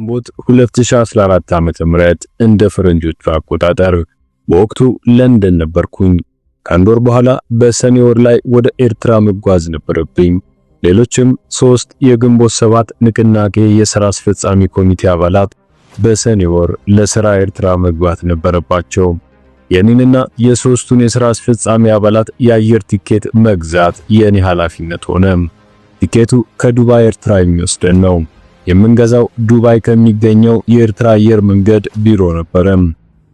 ግንቦት 2014 ዓ.ም እንደ ፈረንጆቹ አቆጣጠር በወቅቱ ለንደን ነበርኩኝ። ከአንድ ወር በኋላ በሰኔ ወር ላይ ወደ ኤርትራ መጓዝ ነበረብኝ። ሌሎችም 3 የግንቦት 7 ንቅናቄ የሥራ አስፈጻሚ ኮሚቴ አባላት በሰኔ ወር ለሥራ ኤርትራ መግባት ነበረባቸው። የኔንና የሶስቱን የሥራ አስፈጻሚ አባላት የአየር ቲኬት መግዛት የኔ ኃላፊነት ሆነ። ቲኬቱ ከዱባይ ኤርትራ የሚወስደን ነው። የምንገዛው ዱባይ ከሚገኘው የኤርትራ አየር መንገድ ቢሮ ነበረ።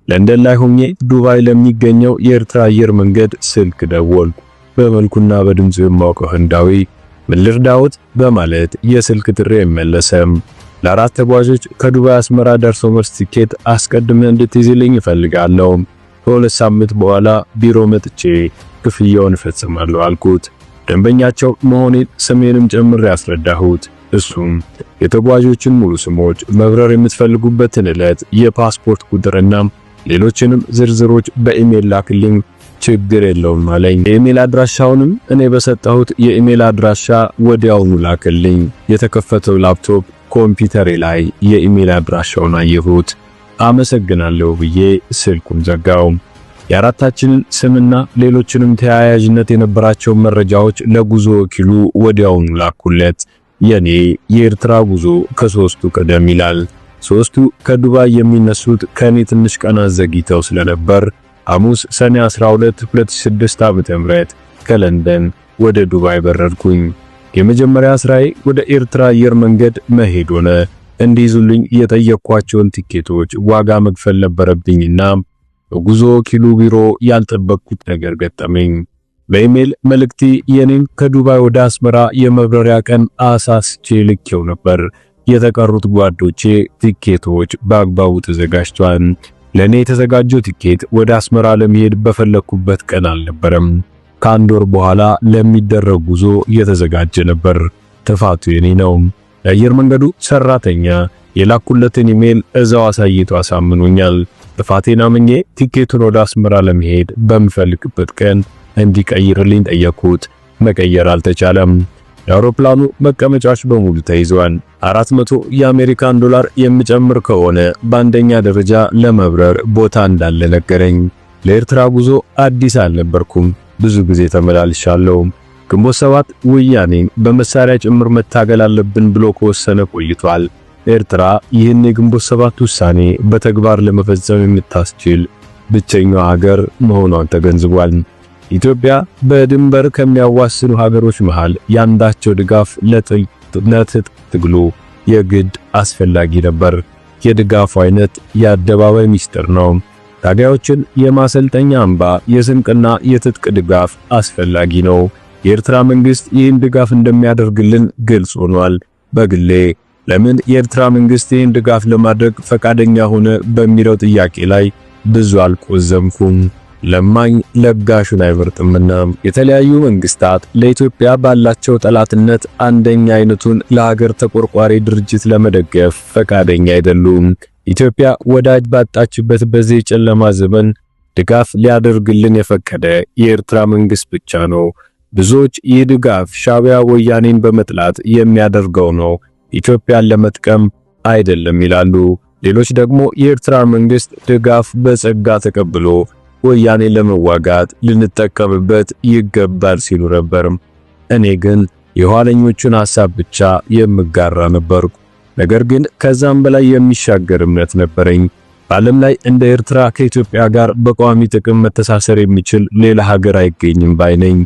ለንደን ላይ ሆኜ ዱባይ ለሚገኘው የኤርትራ አየር መንገድ ስልክ ደወልኩ። በመልኩና በድምፁ የማውቀው ህንዳዊ ምን ልርዳዎት በማለት የስልክ ጥሪ መለሰ። ለአራት ተጓዦች ከዱባይ አስመራ ደርሶ መልስ ቲኬት አስቀድመን እንድትይዝልኝ እፈልጋለሁ። ከሁለት ሳምንት በኋላ ቢሮ መጥቼ ክፍያውን እፈጽማለሁ አልኩት። ደንበኛቸው መሆኔን ስሜንም ጨምሬ ያስረዳሁት። እሱም የተጓዦችን ሙሉ ስሞች፣ መብረር የምትፈልጉበትን ዕለት፣ የፓስፖርት ቁጥርና ሌሎችንም ዝርዝሮች በኢሜል ላክልኝ፣ ችግር የለውም አለኝ። የኢሜል አድራሻውንም እኔ በሰጠሁት የኢሜል አድራሻ ወዲያውኑ ላክልኝ። የተከፈተው ላፕቶፕ ኮምፒውተሬ ላይ የኢሜል አድራሻውን አየሁት። አመሰግናለሁ ብዬ ስልኩን ዘጋው። የአራታችንን ስምና ሌሎችንም ተያያዥነት የነበራቸው መረጃዎች ለጉዞ ወኪሉ ወዲያውኑ ላኩለት። የኔ የኤርትራ ጉዞ ከሶስቱ ቀደም ይላል። ሶስቱ ከዱባይ የሚነሱት ከኔ ትንሽ ቀናት ዘግይተው ስለነበር ሐሙስ ሰኔ 12 2006 ዓ.ም ከለንደን ወደ ዱባይ በረርኩኝ። የመጀመሪያ ስራዬ ወደ ኤርትራ አየር መንገድ መሄድ ሆነ። እንዲይዙልኝ የጠየቅኳቸውን ቲኬቶች ዋጋ መክፈል ነበረብኝና በጉዞ ወኪሉ ቢሮ ያልጠበቅኩት ነገር ገጠመኝ። በኢሜል መልእክቴ የኔን ከዱባይ ወደ አስመራ የመብረሪያ ቀን አሳስቼ ልኬው ነበር። የተቀሩት ጓዶቼ ቲኬቶች በአግባቡ ተዘጋጅቷል። ለኔ የተዘጋጀው ቲኬት ወደ አስመራ ለመሄድ በፈለኩበት ቀን አልነበረም። ከአንድ ወር በኋላ ለሚደረግ ጉዞ እየተዘጋጀ ነበር። ጥፋቱ የኔ ነው። የአየር መንገዱ ሰራተኛ የላኩለትን ኢሜል እዛው አሳይቶ አሳምኖኛል። ጥፋቴን አምኜ ቲኬቱን ወደ አስመራ ለመሄድ በምፈልግበት ቀን እንዲቀይርልኝ ጠየቅኩት። መቀየር አልተቻለም። የአውሮፕላኑ መቀመጫዎች በሙሉ ተይዘዋል። 400 የአሜሪካን ዶላር የሚጨምር ከሆነ በአንደኛ ደረጃ ለመብረር ቦታ እንዳለ ነገረኝ። ለኤርትራ ጉዞ አዲስ አልነበርኩም። ብዙ ጊዜ ተመላልሻለሁ። ግንቦት 7 ወያኔን በመሳሪያ ጭምር መታገል አለብን ብሎ ከወሰነ ቆይቷል። ኤርትራ ይህን የግንቦት 7 ውሳኔ በተግባር ለመፈጸም የምታስችል ብቸኛዋ ሀገር መሆኗን ተገንዝቧል። ኢትዮጵያ በድንበር ከሚያዋስኑ ሀገሮች መሃል ያንዳቸው ድጋፍ ለትጥቅ ትግሉ የግድ አስፈላጊ ነበር። የድጋፉ አይነት የአደባባይ ሚስጥር ነው። ታጋዮችን የማሰልጠኛ አምባ፣ የስንቅና የትጥቅ ድጋፍ አስፈላጊ ነው። የኤርትራ መንግስት ይህን ድጋፍ እንደሚያደርግልን ግልጽ ሆኗል። በግሌ ለምን የኤርትራ መንግስት ይህን ድጋፍ ለማድረግ ፈቃደኛ ሆነ በሚለው ጥያቄ ላይ ብዙ አልቆዘምኩም። ለማኝ ለጋሹን አይመርጥምና የተለያዩ መንግስታት ለኢትዮጵያ ባላቸው ጠላትነት አንደኛ አይነቱን ለሀገር ተቆርቋሪ ድርጅት ለመደገፍ ፈቃደኛ አይደሉም። ኢትዮጵያ ወዳጅ ባጣችበት በዚህ ጨለማ ዘመን ድጋፍ ሊያደርግልን የፈቀደ የኤርትራ መንግስት ብቻ ነው። ብዙዎች ይህ ድጋፍ ሻዕቢያ ወያኔን በመጥላት የሚያደርገው ነው፣ ኢትዮጵያን ለመጥቀም አይደለም ይላሉ። ሌሎች ደግሞ የኤርትራ መንግስት ድጋፍ በጸጋ ተቀብሎ ወያኔን ለመዋጋት ልንጠቀምበት ይገባል ሲሉ ነበር። እኔ ግን የኋለኞቹን ሐሳብ ብቻ የምጋራ ነበርኩ። ነገር ግን ከዛም በላይ የሚሻገር እምነት ነበረኝ። በዓለም ላይ እንደ ኤርትራ ከኢትዮጵያ ጋር በቋሚ ጥቅም መተሳሰር የሚችል ሌላ ሀገር አይገኝም ባይነኝ።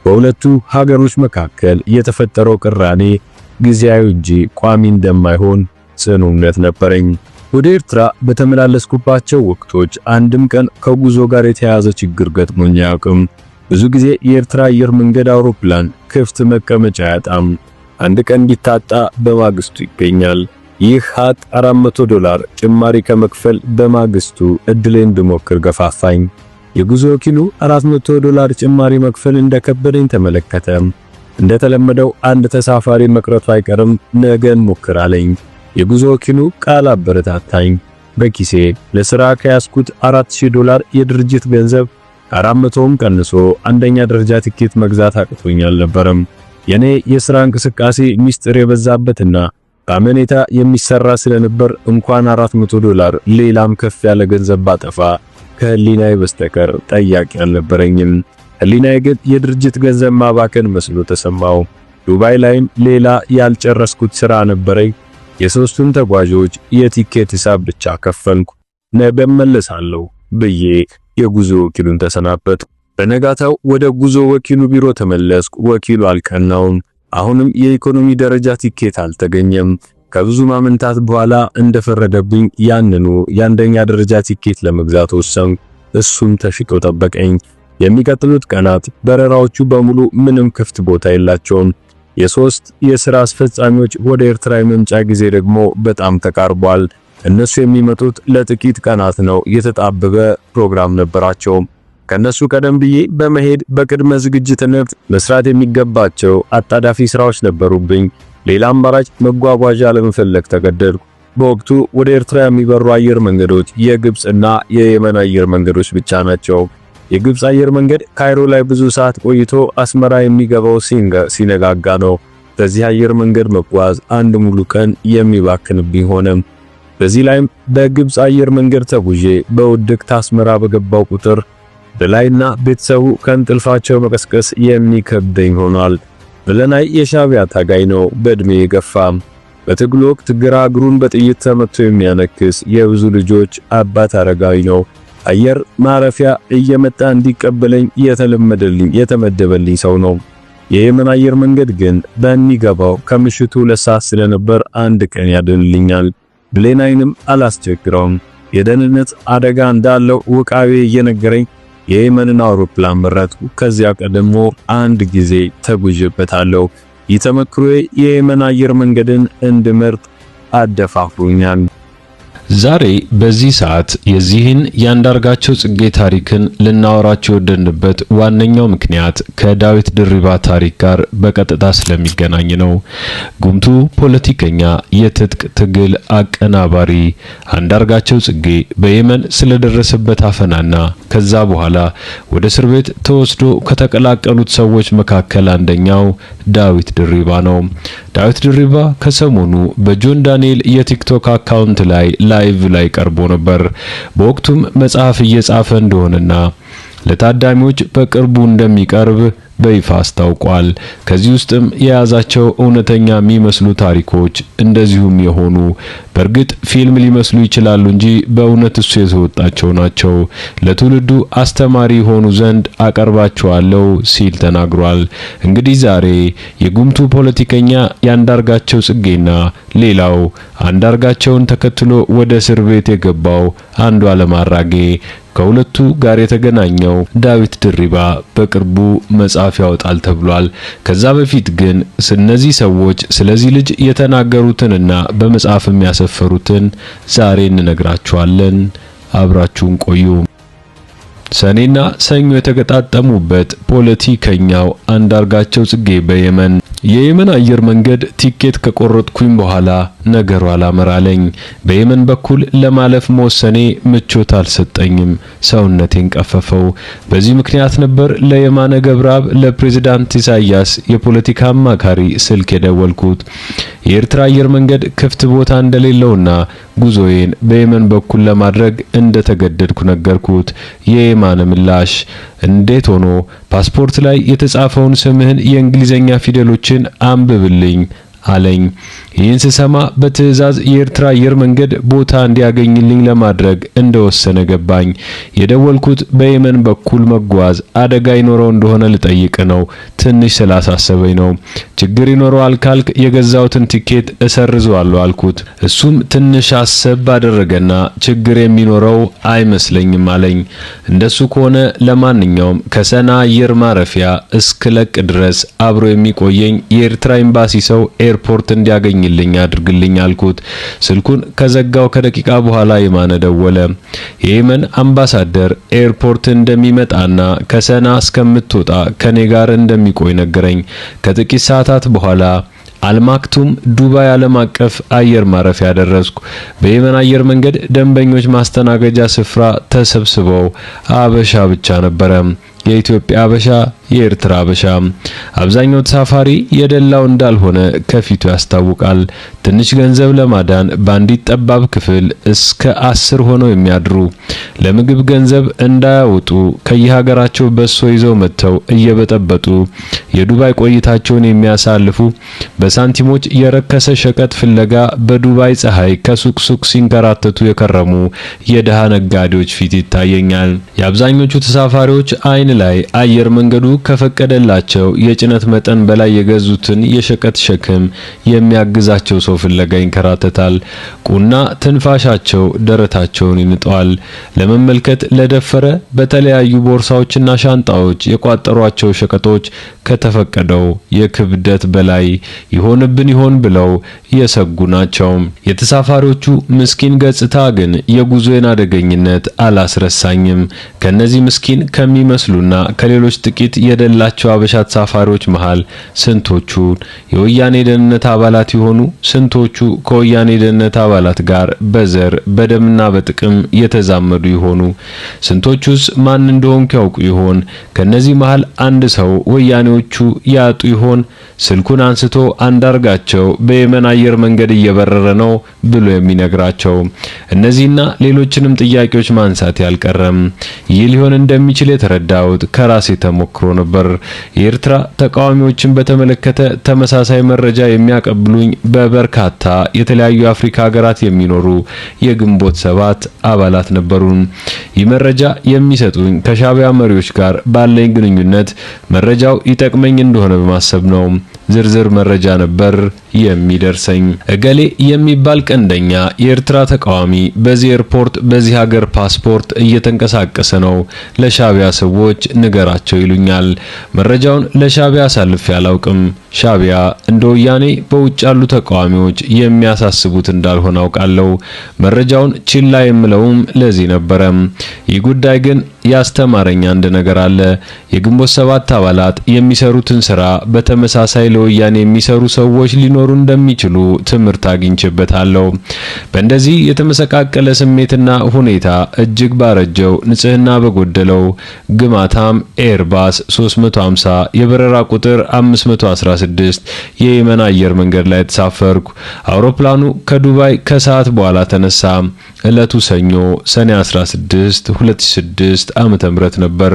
በሁለቱ ሀገሮች መካከል የተፈጠረው ቅራኔ ጊዜያዊ እንጂ ቋሚ እንደማይሆን ጽኑ እምነት ነበረኝ። ወደ ኤርትራ በተመላለስኩባቸው ወቅቶች አንድም ቀን ከጉዞ ጋር የተያያዘ ችግር ገጥሞኝ አያውቅም። ብዙ ጊዜ የኤርትራ አየር መንገድ አውሮፕላን ክፍት መቀመጫ አያጣም። አንድ ቀን ቢታጣ በማግስቱ ይገኛል። ይህ ሀቅ $400 ጭማሪ ከመክፈል በማግስቱ እድሌን እንድሞክር ገፋፋኝ። የጉዞ ወኪሉ $400 ጭማሪ መክፈል እንደከበደኝ ተመለከተ። እንደተለመደው አንድ ተሳፋሪ መቅረቱ አይቀርም፣ ነገ እንሞክራለኝ። የጉዞ ወኪሉ ቃል አበረታታኝ። በኪሴ ለሥራ ከያዝኩት $4000 የድርጅት ገንዘብ 400ም ቀንሶ አንደኛ ደረጃ ቲኬት መግዛት አቅቶኛል ነበርም። የኔ የሥራ እንቅስቃሴ ሚስጥር የበዛበትና በአመኔታ የሚሰራ ስለነበር እንኳን $400 ሌላም ከፍ ያለ ገንዘብ ባጠፋ ከህሊናዬ በስተቀር ጠያቂ አልነበረኝም። ህሊናዬ ግን የድርጅት ገንዘብ ማባከን መስሎ ተሰማው። ዱባይ ላይም ሌላ ያልጨረስኩት ሥራ ነበረኝ። የሶስቱን ተጓዦች የቲኬት ሂሳብ ብቻ ከፈልኩ። ነገ እመለሳለሁ ብዬ የጉዞ ወኪሉን ተሰናበትኩ። በነጋታው ወደ ጉዞ ወኪሉ ቢሮ ተመለስኩ። ወኪሉ አልቀናውም። አሁንም የኢኮኖሚ ደረጃ ቲኬት አልተገኘም። ከብዙ ማመንታት በኋላ እንደፈረደብኝ ያንኑ የአንደኛ ደረጃ ቲኬት ለመግዛት ወሰንኩ። እሱም ተሽጦ ጠበቀኝ። የሚቀጥሉት ቀናት በረራዎቹ በሙሉ ምንም ክፍት ቦታ የላቸውም። የሶስት የሥራ አስፈጻሚዎች ወደ ኤርትራ የመምጫ ጊዜ ደግሞ በጣም ተቃርቧል። እነሱ የሚመጡት ለጥቂት ቀናት ነው። የተጣበበ ፕሮግራም ነበራቸው። ከነሱ ቀደም ብዬ በመሄድ በቅድመ ዝግጅትነት መስራት የሚገባቸው አጣዳፊ ስራዎች ነበሩብኝ። ሌላ አማራጭ መጓጓዣ ለመፈለግ ተገደድኩ። በወቅቱ ወደ ኤርትራ የሚበሩ አየር መንገዶች የግብጽና የየመን አየር መንገዶች ብቻ ናቸው። የግብጽ አየር መንገድ ካይሮ ላይ ብዙ ሰዓት ቆይቶ አስመራ የሚገባው ሲነጋጋ ነው። በዚህ አየር መንገድ መጓዝ አንድ ሙሉ ቀን የሚባክንብኝ ሆነ። በዚህ ላይም በግብጽ አየር መንገድ ተጉዤ በውድቅት አስመራ በገባው ቁጥር በላይና ቤተሰቡ ከእንቅልፋቸው መቀስቀስ የሚከብደኝ ሆኗል። በለናይ የሻዕቢያ ታጋይ ነው፣ በእድሜ የገፋ። በትግሉ ወቅት ግራ እግሩን በጥይት ተመቶ የሚያነክስ የብዙ ልጆች አባት አረጋዊ ነው። አየር ማረፊያ እየመጣ እንዲቀበለኝ የተመደበልኝ ሰው ነው። የየመን አየር መንገድ ግን በሚገባው ከምሽቱ 2 ሰዓት ስለነበር አንድ ቀን ያደልልኛል። ብሌናይንም አላስቸግረውም። የደህንነት አደጋ እንዳለው ውቃቤ እየነገረኝ የየመንን አውሮፕላን መረጥኩ። ከዚያ ቀደሞ አንድ ጊዜ ተጉዤበታለሁ። የተመክሮዬ የየመን አየር መንገድን እንድመርጥ አደፋፍሮኛል። ዛሬ በዚህ ሰዓት የዚህን ያንዳርጋቸው ጽጌ ታሪክን ልናወራቸው የወደድንበት ዋነኛው ምክንያት ከዳዊት ድሪባ ታሪክ ጋር በቀጥታ ስለሚገናኝ ነው። ጉምቱ ፖለቲከኛ፣ የትጥቅ ትግል አቀናባሪ አንዳርጋቸው ጽጌ በየመን ስለደረሰበት አፈናና ከዛ በኋላ ወደ እስር ቤት ተወስዶ ከተቀላቀሉት ሰዎች መካከል አንደኛው ዳዊት ድሪባ ነው። ዳዊት ድሪባ ከሰሞኑ በጆን ዳንኤል የቲክቶክ አካውንት ላይ ላይቭ ላይ ቀርቦ ነበር። በወቅቱም መጽሐፍ እየጻፈ እንደሆነና ለታዳሚዎች በቅርቡ እንደሚቀርብ በይፋ አስታውቋል። ከዚህ ውስጥም የያዛቸው እውነተኛ የሚመስሉ ታሪኮች እንደዚሁም የሆኑ በእርግጥ ፊልም ሊመስሉ ይችላሉ እንጂ በእውነት እሱ የተወጣቸው ናቸው። ለትውልዱ አስተማሪ ሆኑ ዘንድ አቀርባቸዋለሁ ሲል ተናግሯል። እንግዲህ ዛሬ የጉምቱ ፖለቲከኛ ያንዳርጋቸው ጽጌና ሌላው አንዳርጋቸውን ተከትሎ ወደ እስር ቤት የገባው አንዱዓለም አራጌ ከሁለቱ ጋር የተገናኘው ዳዊት ድሪባ በቅርቡ መጽሐፍ ያወጣል ተብሏል። ከዛ በፊት ግን እነዚህ ሰዎች ስለዚህ ልጅ የተናገሩትንና በመጽሐፍም ያሰፈሩትን ዛሬ እንነግራችኋለን። አብራችሁን ቆዩ። ሰኔና ሰኞ የተገጣጠሙበት ፖለቲከኛው አንዳርጋቸው ጽጌ በየመን የየመን አየር መንገድ ቲኬት ከቆረጥኩኝ በኋላ ነገሩ አላመራለኝ። በየመን በኩል ለማለፍ መወሰኔ ምቾት አልሰጠኝም፣ ሰውነቴን ቀፈፈው። በዚህ ምክንያት ነበር ለየማነ ገብረአብ ለፕሬዝዳንት ኢሳያስ የፖለቲካ አማካሪ ስልክ የደወልኩት። የኤርትራ አየር መንገድ ክፍት ቦታ እንደሌለውና ጉዞዬን በየመን በኩል ለማድረግ እንደተገደድኩ ነገርኩት። የየማነ ምላሽ እንዴት ሆኖ ፓስፖርት ላይ የተጻፈውን ስምህን የእንግሊዘኛ ፊደሎችን አንብብልኝ አለኝ። ይህን ስሰማ በትዕዛዝ የኤርትራ አየር መንገድ ቦታ እንዲያገኝልኝ ለማድረግ እንደወሰነ ገባኝ። የደወልኩት በየመን በኩል መጓዝ አደጋ ይኖረው እንደሆነ ልጠይቅ ነው። ትንሽ ስላሳሰበኝ ነው። ችግር ይኖረዋል ካልክ የገዛውትን ቲኬት እሰርዘዋለሁ አልኩት። እሱም ትንሽ አሰብ ባደረገና ችግር የሚኖረው አይመስለኝም አለኝ። እንደሱ ከሆነ ለማንኛውም ከሰና አየር ማረፊያ እስክለቅ ድረስ አብሮ የሚቆየኝ የኤርትራ ኤምባሲ ሰው ኤርፖርት እንዲያገኝልኝ አድርግልኝ አልኩት። ስልኩን ከዘጋው ከደቂቃ በኋላ የማነ ደወለ። የየመን አምባሳደር ኤርፖርት እንደሚመጣና ከሰና እስከምትወጣ ከኔ ጋር እንደሚቆይ ነገረኝ። ከጥቂት ሰዓታት በኋላ አልማክቱም ዱባይ ዓለም አቀፍ አየር ማረፊያ ደረስኩ። በየመን አየር መንገድ ደንበኞች ማስተናገጃ ስፍራ ተሰብስበው አበሻ ብቻ ነበረ። የኢትዮጵያ አበሻ፣ የኤርትራ አበሻ። አብዛኛው ተሳፋሪ የደላው እንዳልሆነ ከፊቱ ያስታውቃል። ትንሽ ገንዘብ ለማዳን በአንዲት ጠባብ ክፍል እስከ 10 ሆነው የሚያድሩ፣ ለምግብ ገንዘብ እንዳያወጡ ከየሀገራቸው በሶ ይዘው መጥተው እየበጠበጡ የዱባይ ቆይታቸውን የሚያሳልፉ፣ በሳንቲሞች የረከሰ ሸቀጥ ፍለጋ በዱባይ ፀሐይ ከሱቅ ሱቅ ሲንከራተቱ የከረሙ የደሃ ነጋዴዎች ፊት ይታየኛል። የአብዛኞቹ ተሳፋሪዎች አይን ላይ አየር መንገዱ ከፈቀደላቸው የጭነት መጠን በላይ የገዙትን የሸቀጥ ሸክም የሚያግዛቸው ሰው ፍለጋ ይንከራተታል። ቁና ትንፋሻቸው ደረታቸውን ይንጠዋል። ለመመልከት ለደፈረ በተለያዩ ቦርሳዎችና ሻንጣዎች የቋጠሯቸው ሸቀጦች ከተፈቀደው የክብደት በላይ ይሆንብን ይሆን ብለው የሰጉ ናቸው። የተሳፋሪዎቹ ምስኪን ገጽታ ግን የጉዞን አደገኝነት አላስረሳኝም። ከነዚህ ምስኪን ከሚመስሉና ከሌሎች ጥቂት የደላቸው አበሻ ተሳፋሪዎች መሃል ስንቶቹ የወያኔ ደህንነት አባላት የሆኑ፣ ስንቶቹ ከወያኔ ደህንነት አባላት ጋር በዘር በደምና በጥቅም የተዛመዱ ይሆኑ? ስንቶቹስ ማን እንደሆንኩ ያውቁ ይሆን? ከነዚህ መሃል አንድ ሰው ወያኔዎቹ ያጡ ይሆን? ስልኩን አንስቶ አንዳርጋቸው በየመን አየር መንገድ እየበረረ ነው ብሎ የሚነግራቸው? እነዚህና ሌሎችንም ጥያቄዎች ማንሳት ያልቀረም። ይህ ሊሆን እንደሚችል የተረዳሁት ከራሴ ተሞክሮ ነበር። የኤርትራ ተቃዋሚዎችን በተመለከተ ተመሳሳይ መረጃ የሚያቀብሉኝ በበርካታ የተለያዩ አፍሪካ ሀገራት የሚኖሩ የግንቦት ሰባት አባላት ነበሩን። ይህ መረጃ የሚሰጡኝ ከሻዕቢያ መሪዎች ጋር ባለኝ ግንኙነት መረጃው ይጠቅመኝ እንደሆነ በማሰብ ነው። ዝርዝር መረጃ ነበር የሚደርሰኝ። እገሌ የሚባል ቀንደኛ የኤርትራ ተቃዋሚ በዚህ ኤርፖርት በዚህ ሀገር ፓስፖርት እየተንቀሳቀሰ ነው፣ ለሻዕቢያ ሰዎች ንገራቸው ይሉኛል። መረጃውን ለሻዕቢያ አሳልፌ አላውቅም። ሻዕቢያ እንደ ወያኔ በውጭ ያሉ ተቃዋሚዎች የሚያሳስቡት እንዳልሆነ አውቃለሁ። መረጃውን ችላ የምለውም ለዚህ ነበረ። ይህ ጉዳይ ግን ያስተማረኝ አንድ ነገር አለ። የግንቦት ሰባት አባላት የሚሰሩትን ስራ በተመሳሳይ ለወያኔ የሚሰሩ ሰዎች ሊኖሩ እንደሚችሉ ትምህርት አግኝቼበታለሁ። በእንደዚህ የተመሰቃቀለ ስሜትና ሁኔታ እጅግ ባረጀው ንጽህና በጎደለው ግማታም ኤርባስ 350 የበረራ ቁጥር 516 የየመን አየር መንገድ ላይ ተሳፈርኩ። አውሮፕላኑ ከዱባይ ከሰዓት በኋላ ተነሳ። ዕለቱ ሰኞ ሰኔ 16 2006 ዓመተ ምህረት ነበር።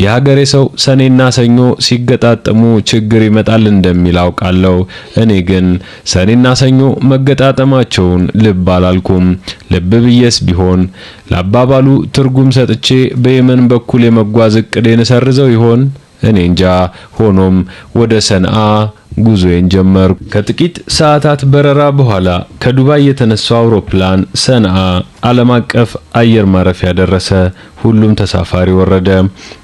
የሀገሬ ሰው ሰኔና ሰኞ ሲገጣጠሙ ችግር ይመጣል እንደሚል አውቃለሁ። እኔ ግን ሰኔና ሰኞ መገጣጠማቸውን ልብ አላልኩም። ልብ ብዬስ ቢሆን ለአባባሉ ትርጉም ሰጥቼ በየመን በኩል የመጓዝ እቅዴን ሰርዘው ይሆን? እኔ እንጃ። ሆኖም ወደ ሰንዓ ጉዞዬን ጀመርኩ። ከጥቂት ሰዓታት በረራ በኋላ ከዱባይ የተነሳው አውሮፕላን ሰንዓ ዓለም አቀፍ አየር ማረፊያ ደረሰ። ሁሉም ተሳፋሪ ወረደ።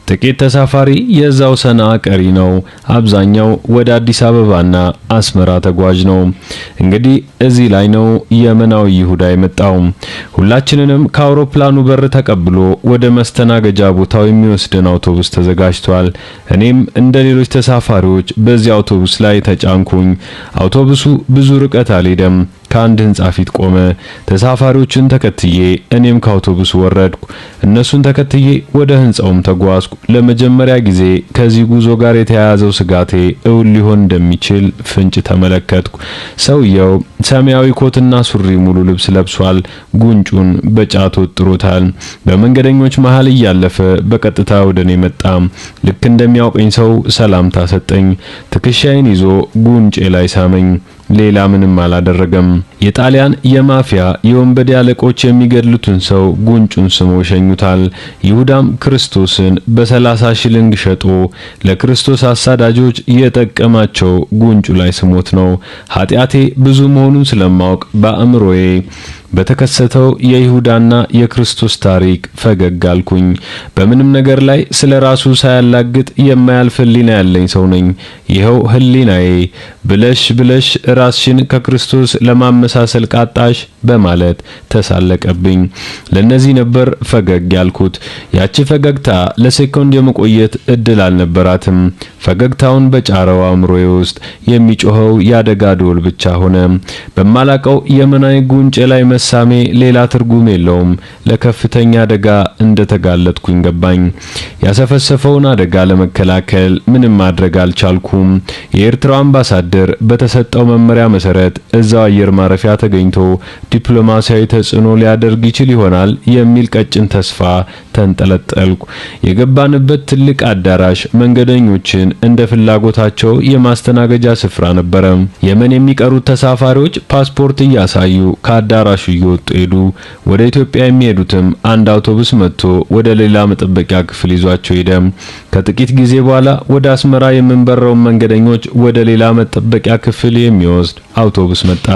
ጥቂት ተሳፋሪ የዛው ሰንዓ ቀሪ ነው። አብዛኛው ወደ አዲስ አበባና አስመራ ተጓዥ ነው። እንግዲህ እዚህ ላይ ነው የመናዊ ይሁዳ የመጣው። ሁላችንንም ከአውሮፕላኑ በር ተቀብሎ ወደ መስተናገጃ ቦታው የሚወስደን አውቶቡስ ተዘጋጅቷል። እኔም እንደ ሌሎች ተሳፋሪዎች በዚህ አውቶቡስ ላይ ተጫንኩኝ። አውቶቡሱ ብዙ ርቀት አልሄደም። ከአንድ ህንጻ ፊት ቆመ። ተሳፋሪዎችን ተከትዬ እኔም ከአውቶቡስ ወረድኩ። እነሱን ተከትዬ ወደ ህንጻውም ተጓዝኩ። ለመጀመሪያ ጊዜ ከዚህ ጉዞ ጋር የተያያዘው ስጋቴ እውን ሊሆን እንደሚችል ፍንጭ ተመለከትኩ። ሰውየው ሰማያዊ ኮትና ሱሪ ሙሉ ልብስ ለብሷል። ጉንጩን በጫት ወጥሮታል። በመንገደኞች መሃል እያለፈ በቀጥታ ወደኔ መጣ። ልክ እንደሚያውቀኝ ሰው ሰላምታ ሰጠኝ። ትከሻዬን ይዞ ጉንጬ ላይ ሳመኝ። ሌላ ምንም አላደረገም። የጣሊያን የማፊያ የወንበዴ አለቆች የሚገድሉትን ሰው ጉንጩን ስሞ ይሸኙታል። ይሁዳም ክርስቶስን በ30 ሽልንግ ሸጦ ለክርስቶስ አሳዳጆች የጠቀማቸው ጉንጩ ላይ ስሞት ነው። ኃጢአቴ ብዙ መሆኑን ስለማውቅ በአእምሮዬ በተከሰተው የይሁዳና የክርስቶስ ታሪክ ፈገግ አልኩኝ። በምንም ነገር ላይ ስለራሱ ሳያላግጥ የማያልፍ ህሊና ያለኝ ሰው ነኝ። ይኸው ህሊናዬ ብለሽ ራስሽን ከክርስቶስ ለማመሳሰል ቃጣሽ በማለት ተሳለቀብኝ። ለነዚህ ነበር ፈገግ ያልኩት። ያቺ ፈገግታ ለሴኮንድ የመቆየት እድል አልነበራትም። ፈገግታውን በጫረው አእምሮዬ ውስጥ የሚጮኸው ያደጋ ደወል ብቻ ሆነ። በማላቀው የመናይ ጉንጬ ላይ መሳሜ ሌላ ትርጉም የለውም። ለከፍተኛ አደጋ እንደተጋለጥኩኝ ገባኝ። ያሰፈሰፈውን አደጋ ለመከላከል ምንም ማድረግ አልቻልኩም። የኤርትራው አምባሳደር በተሰጠው መመሪያ መሰረት እዛው አየር ማረፊያ ተገኝቶ ዲፕሎማሲያዊ ተጽዕኖ ሊያደርግ ይችል ይሆናል የሚል ቀጭን ተስፋ ተንጠለጠልኩ። የገባንበት ትልቅ አዳራሽ መንገደኞችን እንደ ፍላጎታቸው የማስተናገጃ ስፍራ ነበረ። የመን የሚቀሩት ተሳፋሪዎች ፓስፖርት እያሳዩ ከአዳራሹ እየወጡ ሄዱ። ወደ ኢትዮጵያ የሚሄዱትም አንድ አውቶቡስ መጥቶ ወደ ሌላ መጠበቂያ ክፍል ይዟቸው ሄደ። ከጥቂት ጊዜ በኋላ ወደ አስመራ የምንበረው መንገደኞች ወደ ሌላ መጠበቂያ ክፍል የሚወስድ አውቶቡስ መጣ።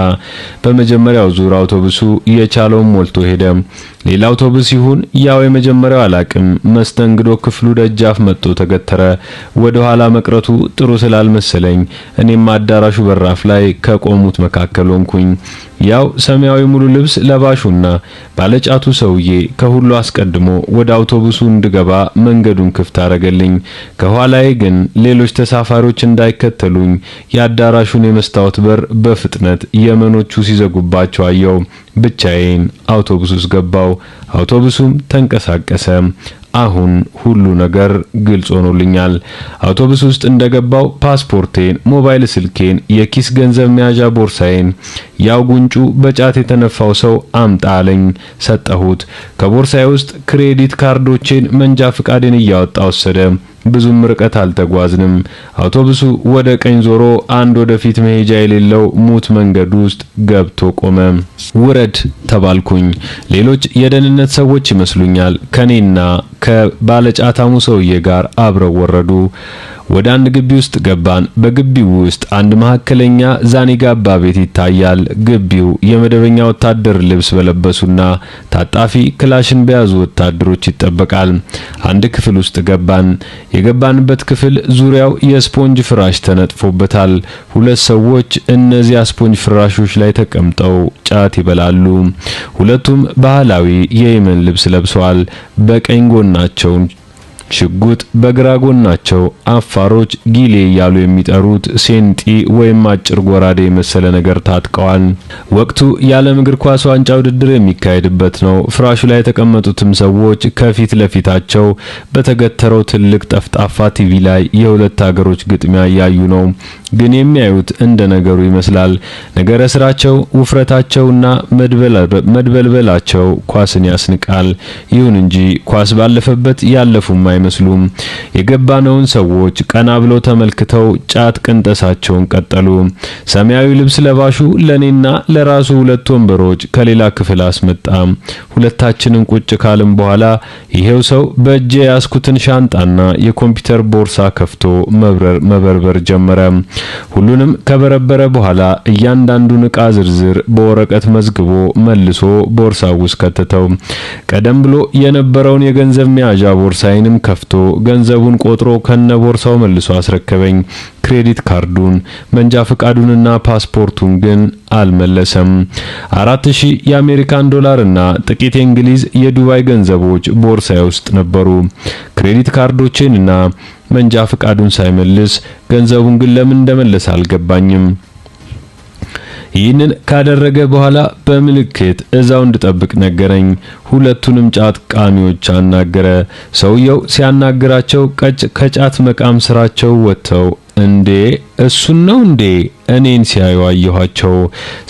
በመጀመሪያው ዙር አውቶቡሱ የቻለውን ሞልቶ ሄደ። ሌላ አውቶቡስ ይሁን ያው የመጀመሪያው አላቅም፣ መስተንግዶ ክፍሉ ደጃፍ መጥቶ ተገተረ። ወደ ኋላ መቅረቱ ጥሩ ስላልመሰለኝ እኔም አዳራሹ በራፍ ላይ ከቆሙት መካከል ሆንኩኝ። ያው ሰማያዊ ሙሉ ልብስ ለባሹና ባለጫቱ ሰውዬ ከሁሉ አስቀድሞ ወደ አውቶቡሱ እንድገባ መንገዱን ክፍት አረገልኝ። ከኋላዬ ግን ሌሎች ተሳፋሪዎች እንዳይከተሉኝ የአዳራሹን የመስታወት በር በፍጥነት የመኖቹ ሲዘጉባቸው አየው። ብቻዬን አውቶቡስ ውስጥ ገባው። አውቶቡሱም ተንቀሳቀሰ። አሁን ሁሉ ነገር ግልጽ ሆኖልኛል። አውቶቡስ ውስጥ እንደገባው ፓስፖርቴን፣ ሞባይል ስልኬን፣ የኪስ ገንዘብ መያዣ ቦርሳዬን ያው ጉንጩ በጫት የተነፋው ሰው አምጣ አለኝ። ሰጠሁት። ከቦርሳዬ ውስጥ ክሬዲት ካርዶቼን፣ መንጃ ፍቃዴን እያወጣ ወሰደ። ብዙም ርቀት አልተጓዝንም። አውቶቡሱ ወደ ቀኝ ዞሮ አንድ ወደፊት መሄጃ የሌለው ሙት መንገድ ውስጥ ገብቶ ቆመ። ውረድ ተባልኩኝ። ሌሎች የደህንነት ሰዎች ይመስሉኛል ከኔና ከባለጫታሙ ሰውዬ ጋር አብረው ወረዱ። ወደ አንድ ግቢ ውስጥ ገባን። በግቢው ውስጥ አንድ መካከለኛ ዛኒጋባ ቤት ይታያል። ግቢው የመደበኛ ወታደር ልብስ በለበሱና ታጣፊ ክላሽን በያዙ ወታደሮች ይጠበቃል። አንድ ክፍል ውስጥ ገባን። የገባንበት ክፍል ዙሪያው የስፖንጅ ፍራሽ ተነጥፎበታል። ሁለት ሰዎች እነዚያ ስፖንጅ ፍራሾች ላይ ተቀምጠው ጫት ይበላሉ። ሁለቱም ባህላዊ የየመን ልብስ ለብሰዋል። በቀኝ ጎናቸው ሽጉጥ፣ በግራ ጎናቸው አፋሮች ጊሌ ያሉ የሚጠሩት ሴንጢ ወይም አጭር ጎራዴ መሰለ ነገር ታጥቀዋል። ወቅቱ የዓለም እግር ኳስ ዋንጫ ውድድር የሚካሄድበት ነው። ፍራሹ ላይ የተቀመጡትም ሰዎች ከፊት ለፊታቸው በተገተረው ትልቅ ጠፍጣፋ ቲቪ ላይ የሁለት ሀገሮች ግጥሚያ እያዩ ነው። ግን የሚያዩት እንደ ነገሩ ይመስላል። ነገረ ስራቸው፣ ውፍረታቸውና መድበልበላቸው ኳስን ያስንቃል። ይሁን እንጂ ኳስ ባለፈበት ያለፉም አይመስሉም። የገባነውን ሰዎች ቀና ብለው ተመልክተው ጫት ቅንጠሳቸውን ቀጠሉ። ሰማያዊ ልብስ ለባሹ ለኔና ለራሱ ሁለት ወንበሮች ከሌላ ክፍል አስመጣ። ሁለታችንን ቁጭ ካልን በኋላ ይሄው ሰው በእጄ ያስኩትን ሻንጣና የኮምፒውተር ቦርሳ ከፍቶ መበርበር ጀመረ። ሁሉንም ከበረበረ በኋላ እያንዳንዱን ዕቃ ዝርዝር በወረቀት መዝግቦ መልሶ ቦርሳው ውስጥ ከተተው። ቀደም ብሎ የነበረውን የገንዘብ መያዣ ቦርሳዬንም ከፍቶ ገንዘቡን ቆጥሮ ከነ ቦርሳው መልሶ አስረከበኝ። ክሬዲት ካርዱን፣ መንጃ ፍቃዱንና ፓስፖርቱን ግን አልመለሰም። 4000 የአሜሪካን ዶላር እና ጥቂት የእንግሊዝ የዱባይ ገንዘቦች ቦርሳዬ ውስጥ ነበሩ። ክሬዲት ካርዶቼንና መንጃ ፍቃዱን ሳይመልስ ገንዘቡን ግን ለምን እንደመለሰ አልገባኝም። ይህንን ካደረገ በኋላ በምልክት እዛው እንድጠብቅ ነገረኝ። ሁለቱንም ጫት ቃሚዎች አናገረ። ሰውየው ሲያናግራቸው ከጫት መቃም ስራቸው ወጥተው እንዴ እሱን ነው እንዴ እኔን ሲያዩ አየኋቸው።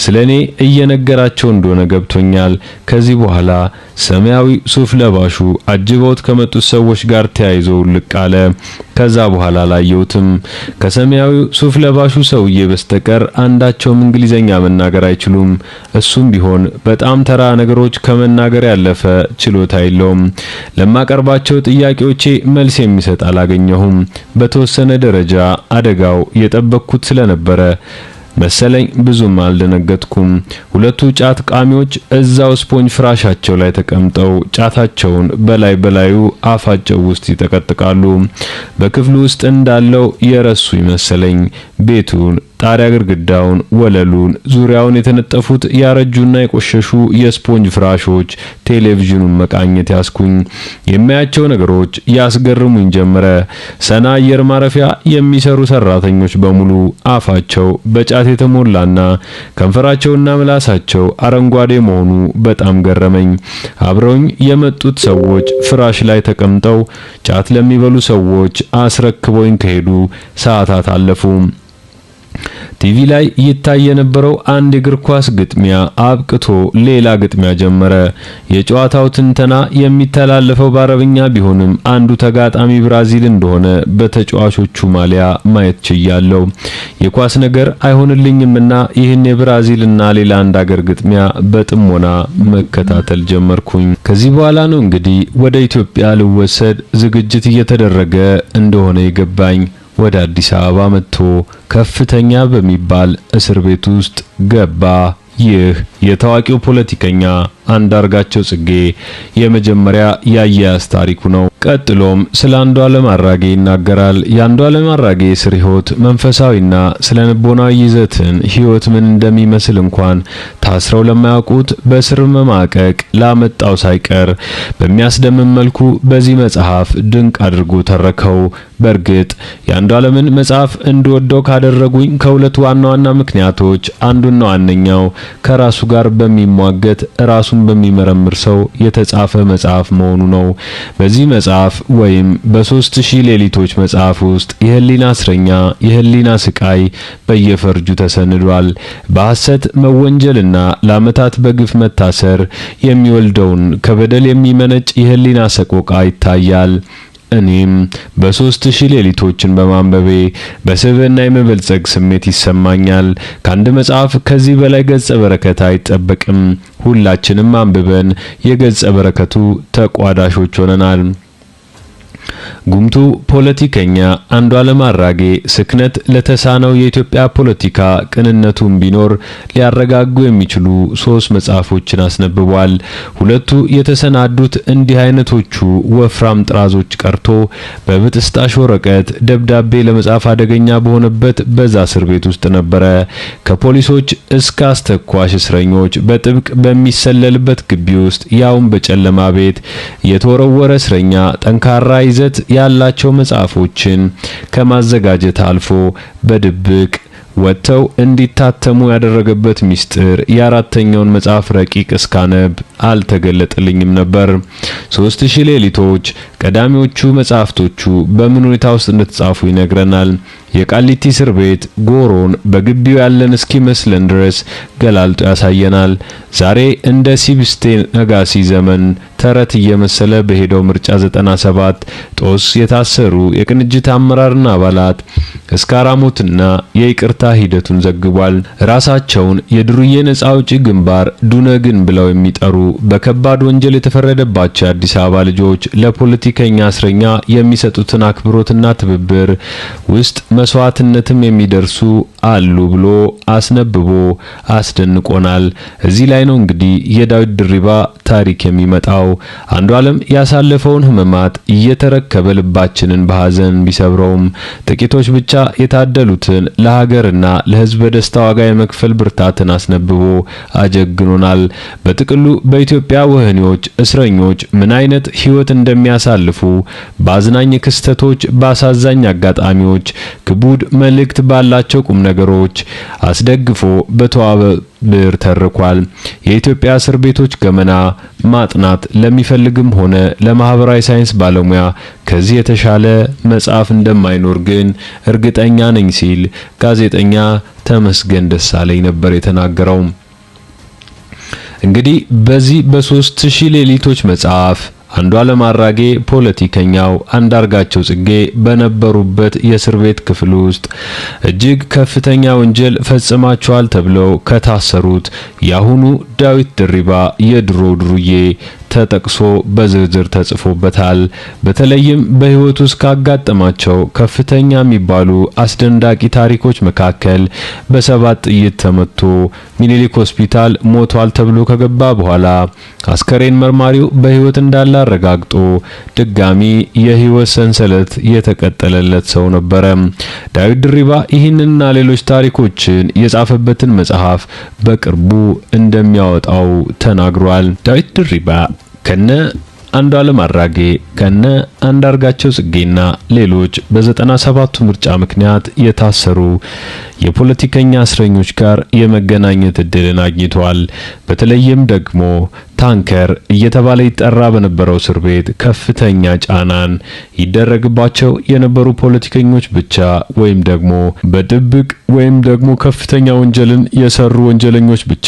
ስለኔ እየነገራቸው እንደሆነ ገብቶኛል። ከዚህ በኋላ ሰማያዊ ሱፍ ለባሹ አጅበውት ከመጡት ሰዎች ጋር ተያይዞ ልቅ አለ። ከዛ በኋላ ላየሁትም። ከሰማያዊ ሱፍ ለባሹ ሰውዬ በስተቀር አንዳቸውም እንግሊዘኛ መናገር አይችሉም። እሱም ቢሆን በጣም ተራ ነገሮች ከመናገር ያለፈ ችሎታ የለውም። ለማቀርባቸው ጥያቄዎቼ መልስ የሚሰጥ አላገኘሁም። በተወሰነ ደረጃ አደጋው የጠበቅኩት ስለነበረ መሰለኝ ብዙም አልደነገጥኩም። ሁለቱ ጫት ቃሚዎች እዛው ስፖንጅ ፍራሻቸው ላይ ተቀምጠው ጫታቸውን በላዩ አፋቸው ውስጥ ይጠቀጥቃሉ። በክፍሉ ውስጥ እንዳለው የረሱ ይመስለኝ። ቤቱን ጣሪያ ግድግዳውን፣ ወለሉን፣ ዙሪያውን የተነጠፉት ያረጁና የቆሸሹ የስፖንጅ ፍራሾች፣ ቴሌቪዥኑን መቃኘት ያስኩኝ። የማያቸው ነገሮች ያስገርሙኝ ጀመረ። ሰና አየር ማረፊያ የሚሰሩ ሰራተኞች በሙሉ አፋቸው በጫት የተሞላና ከንፈራቸውና ምላሳቸው አረንጓዴ መሆኑ በጣም ገረመኝ። አብረውኝ የመጡት ሰዎች ፍራሽ ላይ ተቀምጠው ጫት ለሚበሉ ሰዎች አስረክበውኝ ከሄዱ ሰዓታት አለፉ። ቲቪ ላይ ይታይ የነበረው አንድ የእግር ኳስ ግጥሚያ አብቅቶ ሌላ ግጥሚያ ጀመረ። የጨዋታው ትንተና የሚተላለፈው በአረብኛ ቢሆንም አንዱ ተጋጣሚ ብራዚል እንደሆነ በተጫዋቾቹ ማሊያ ማየት ችያለሁ። የኳስ ነገር አይሆንልኝምና ይህን የብራዚልና ሌላ አንድ አገር ግጥሚያ በጥሞና መከታተል ጀመርኩኝ። ከዚህ በኋላ ነው እንግዲህ ወደ ኢትዮጵያ ልወሰድ ዝግጅት እየተደረገ እንደሆነ የገባኝ። ወደ አዲስ አበባ መጥቶ ከፍተኛ በሚባል እስር ቤት ውስጥ ገባ። ይህ የታዋቂው ፖለቲከኛ አንዳርጋቸው ጽጌ የመጀመሪያ ያያያዝ ታሪኩ ነው። ቀጥሎም ስለ አንዱዓለም አራጌ ይናገራል። የአንዱዓለም አራጌ እስር ሕይወት መንፈሳዊና ስለ ልቦናዊ ይዘትን ሕይወት ምን እንደሚመስል እንኳን ታስረው ለማያውቁት በስር መማቀቅ ላመጣው ሳይቀር በሚያስደምም መልኩ በዚህ መጽሐፍ ድንቅ አድርጎ ተረከው። በእርግጥ የአንዱዓለምን መጽሐፍ እንድወደው ካደረጉኝ ከሁለት ዋና ዋና ምክንያቶች አንዱና ዋነኛው ከራሱ ጋር በሚሟገት ራሱን በሚመረምር ሰው የተጻፈ መጽሐፍ መሆኑ ነው። በዚህ መጽሐፍ ወይም በ3000 ሌሊቶች መጽሐፍ ውስጥ የህሊና እስረኛ የህሊና ስቃይ በየፈርጁ ተሰንዷል። በሐሰት መወንጀልና ለዓመታት በግፍ መታሰር የሚወልደውን ከበደል የሚመነጭ የህሊና ሰቆቃ ይታያል። እኔም በ3000 ሌሊቶችን በማንበቤ በስብዕና የመበልጸግ ስሜት ይሰማኛል። ከአንድ መጽሐፍ ከዚህ በላይ ገጸ በረከት አይጠበቅም። ሁላችንም አንብበን የገጸ በረከቱ ተቋዳሾች ሆነናል። ጉምቱ ፖለቲከኛ አንዱዓለም አራጌ ስክነት ለተሳነው የኢትዮጵያ ፖለቲካ ቅንነቱን ቢኖር ሊያረጋጉ የሚችሉ 3 መጽሐፎችን አስነብቧል። ሁለቱ የተሰናዱት እንዲህ አይነቶቹ ወፍራም ጥራዞች ቀርቶ በብጥስጣሽ ወረቀት ደብዳቤ ለመጻፍ አደገኛ በሆነበት በዛ እስር ቤት ውስጥ ነበረ። ከፖሊሶች እስከ አስተኳሽ እስረኞች በጥብቅ በሚሰለልበት ግቢ ውስጥ ያውም በጨለማ ቤት የተወረወረ እስረኛ ጠንካራ ይዘት ያላቸው መጽሐፎችን ከማዘጋጀት አልፎ በድብቅ ወጥተው እንዲታተሙ ያደረገበት ሚስጥር የአራተኛውን መጽሐፍ ረቂቅ እስካነብ አልተገለጠልኝም ነበር። 3000 ሌሊቶች ቀዳሚዎቹ መጽሐፍቶቹ በምን ሁኔታ ውስጥ እንደተጻፉ ይነግረናል። የቃሊቲ እስር ቤት ጎሮን በግቢው ያለን እስኪመስለን ድረስ ገላልጦ ያሳየናል። ዛሬ እንደ ሲብስቴ ነጋሲ ዘመን ተረት እየመሰለ በሄደው ምርጫ 97 ጦስ የታሰሩ የቅንጅት አመራርና አባላት እስካራሞትና የይቅርታ ሂደቱን ዘግቧል። ራሳቸውን የድሩዬ ነጻ አውጪ ግንባር ዱነግን ብለው የሚጠሩ በከባድ ወንጀል የተፈረደባቸው የአዲስ አበባ ልጆች ለፖለቲከኛ እስረኛ የሚሰጡትን አክብሮትና ትብብር ውስጥ መስዋዕትነትም የሚደርሱ አሉ ብሎ አስነብቦ አስደንቆናል። እዚህ ላይ ነው እንግዲህ የዳዊት ድሪባ ታሪክ የሚመጣው። አንዱዓለም ያሳለፈውን ህመማት እየተረከበ ልባችንን በሐዘን ቢሰብረውም ጥቂቶች ብቻ የታደሉትን ለሀገርና ለሕዝብ በደስታ ዋጋ የመክፈል ብርታትን አስነብቦ አጀግኖናል። በጥቅሉ በኢትዮጵያ ወህኒዎች እስረኞች ምን አይነት ህይወት እንደሚያሳልፉ በአዝናኝ ክስተቶች፣ በአሳዛኝ አጋጣሚዎች፣ ክቡድ መልእክት ባላቸው ቁም ነገሮች አስደግፎ በተዋበ ብር ተርኳል። የኢትዮጵያ እስር ቤቶች ገመና ማጥናት ለሚፈልግም ሆነ ለማህበራዊ ሳይንስ ባለሙያ ከዚህ የተሻለ መጽሐፍ እንደማይኖር ግን እርግጠኛ ነኝ ሲል ጋዜጠኛ ተመስገን ደሳለኝ ነበር የተናገረው። እንግዲህ በዚህ በ3000 ሌሊቶች መጽሐፍ አንዱዓለም አራጌ ፖለቲከኛው አንዳርጋቸው ጽጌ በነበሩበት የእስር ቤት ክፍል ውስጥ እጅግ ከፍተኛ ወንጀል ፈጽማቸዋል ተብለው ከታሰሩት ያሁኑ ዳዊት ድሪባ የድሮ ድሩዬ ተጠቅሶ በዝርዝር ተጽፎበታል። በተለይም በህይወቱ ውስጥ ካጋጠማቸው ከፍተኛ የሚባሉ አስደንጋጭ ታሪኮች መካከል በ7 ጥይት ተመቶ ሚኒሊክ ሆስፒታል ሞቷል ተብሎ ከገባ በኋላ አስከሬን መርማሪው በህይወት እንዳለ አረጋግጦ ድጋሚ የህይወት ሰንሰለት የተቀጠለለት ሰው ነበረ። ዳዊት ድሪባ ይህንንና ሌሎች ታሪኮችን የጻፈበትን መጽሐፍ በቅርቡ እንደሚያወጣው ተናግሯል። ዳዊት ድሪባ ከነ አንዱዓለም አራጌ ከነ አንዳርጋቸው ጽጌና ሌሎች በ97ቱ ምርጫ ምክንያት የታሰሩ የፖለቲከኛ እስረኞች ጋር የመገናኘት እድልን አግኝቷል። በተለይም ደግሞ ታንከር እየተባለ ይጠራ በነበረው እስር ቤት ከፍተኛ ጫናን ይደረግባቸው የነበሩ ፖለቲከኞች ብቻ ወይም ደግሞ በድብቅ ወይም ደግሞ ከፍተኛ ወንጀልን የሰሩ ወንጀለኞች ብቻ